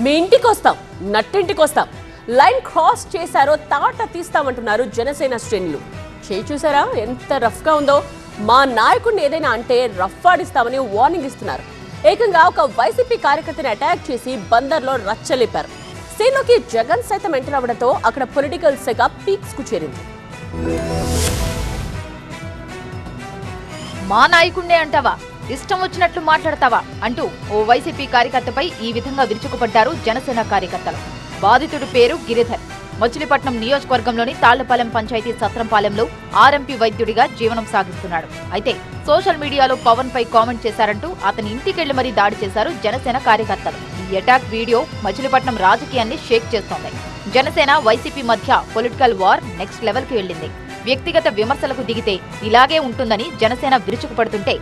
మీ ఇంటికి వస్తాం, నట్టింటికి వస్తాం, లైన్ క్రాస్ చేశారో తాట తీస్తామంటున్నారు జనసేన శ్రేణులు. చేయి చూసారా ఎంత రఫ్ గా ఉందో. మా నాయకుడిని ఏదైనా అంటే రఫ్ ఆడిస్తామని వార్నింగ్ ఇస్తున్నారు. ఏకంగా ఒక వైసీపీ కార్యకర్తని అటాక్ చేసి బందర్లో రచ్చలేపారు. సీన్లోకి జగన్ సైతం ఎంటర్ అవడంతో అక్కడ పొలిటికల్ సెగ పీక్స్ కు చేరింది. మా నాయకుడినే అంటావా, ఇష్టం వచ్చినట్లు మాట్లాడతావా అంటూ ఓ వైసీపీ కార్యకర్తపై ఈ విధంగా విరుచుకుపడ్డారు జనసేన కార్యకర్తలు. బాధితుడి పేరు గిరిధర్. మచిలీపట్నం నియోజకవర్గంలోని తాళ్లపాలెం పంచాయతీ సత్రంపాలెంలో ఆర్ఎంపీ వైద్యుడిగా జీవనం సాగిస్తున్నాడు. అయితే సోషల్ మీడియాలో పవన్ పై కామెంట్ చేశారంటూ అతని ఇంటికెళ్లి మరీ దాడి చేశారు జనసేన కార్యకర్తలు. ఈ అటాక్ వీడియో మచిలీపట్నం రాజకీయాన్ని షేక్ చేస్తోంది. జనసేన వైసీపీ మధ్య పొలిటికల్ వార్ నెక్స్ట్ లెవెల్ కి వెళ్లింది. వ్యక్తిగత విమర్శలకు దిగితే ఇలాగే ఉంటుందని జనసేన విరుచుకుపడుతుంటే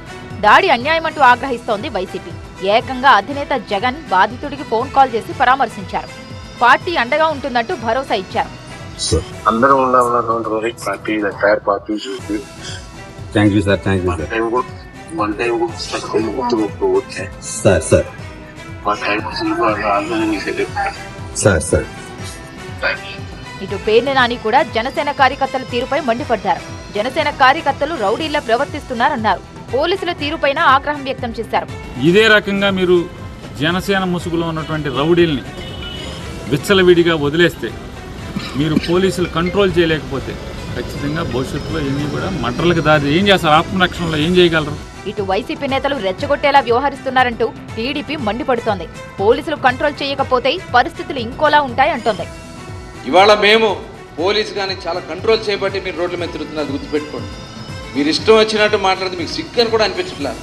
దాడి అన్యాయమంటూ ఆగ్రహిస్తోంది వైసీపీ. ఏకంగా అధినేత జగన్ బాధితుడికి ఫోన్ కాల్ చేసి పరామర్శించారు. పార్టీ అండగా ఉంటుందంటూ భరోసా ఇచ్చారు. ఇటు పేర్ని నాని కూడా జనసేన కార్యకర్తల తీరుపై మండిపడ్డారు. జనసేన కార్యకర్తలు రౌడీల్లా ప్రవర్తిస్తున్నారన్నారు. పోలీసుల తీరుపైన ఆగ్రహం వ్యక్తం చేశారు. ఇదే రకంగా మీరు జనసేన ముసుగులో ఉన్నటువంటి రౌడీల్ని విచ్చలవిడిగా వదిలేస్తే, మీరు పోలీసులు కంట్రోల్ చేయలేకపోతే ఖచ్చితంగా భవిష్యత్తులో ఇవన్నీ కూడా మర్డర్లకు దారి ఏం చేస్తారు? ఆత్మరక్షణలో ఏం చేయగలరు? ఇటు వైసీపీ నేతలు రెచ్చగొట్టేలా వ్యవహరిస్తున్నారంటూ టీడీపీ మండిపడుతోంది. పోలీసులు కంట్రోల్ చేయకపోతే పరిస్థితులు ఇంకోలా ఉంటాయంటోంది. ఇవాళ మేము పోలీసు కానీ చాలా కంట్రోల్ చేయబట్టి మీరు రోడ్ల మీద తిరుగుతున్నారు, గుర్తుపెట్టుకోండి. మీరు ఇష్టం వచ్చినట్టు మాట్లాడితే మీకు సిగ్గు అని కూడా అనిపించట్లేదు.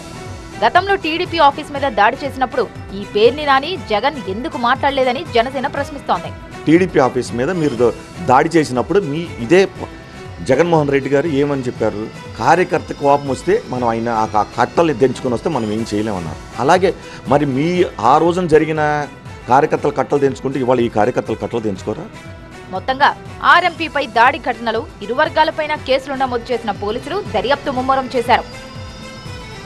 గతంలో టీడీపీ ఆఫీస్ మీద దాడి చేసినప్పుడు ఈ పేర్ని నాని జగన్ ఎందుకు మాట్లాడలేదని జనసేన ప్రశ్నిస్తోంది. టీడీపీ ఆఫీస్ మీద మీరు దాడి చేసినప్పుడు ఇదే జగన్మోహన్ రెడ్డి గారు ఏమని చెప్పారు? కార్యకర్త కోపం వస్తే మనం ఆయన ఆ కట్టలు తెంచుకొని వస్తే మనం ఏం చేయలేమన్నారు. అలాగే మరి ఆ రోజున జరిగిన కార్యకర్తలు కట్టలు తెంచుకుంటే ఇవాళ ఈ కార్యకర్తలు కట్టలు తెంచుకోరా? మొత్తంగా ఆర్ఎంపీపై దాడి ఘటనలో ఇరు వర్గాలపైన కేసులు నమోదు చేసిన పోలీసులు దర్యాప్తు ముమ్మరం చేశారు.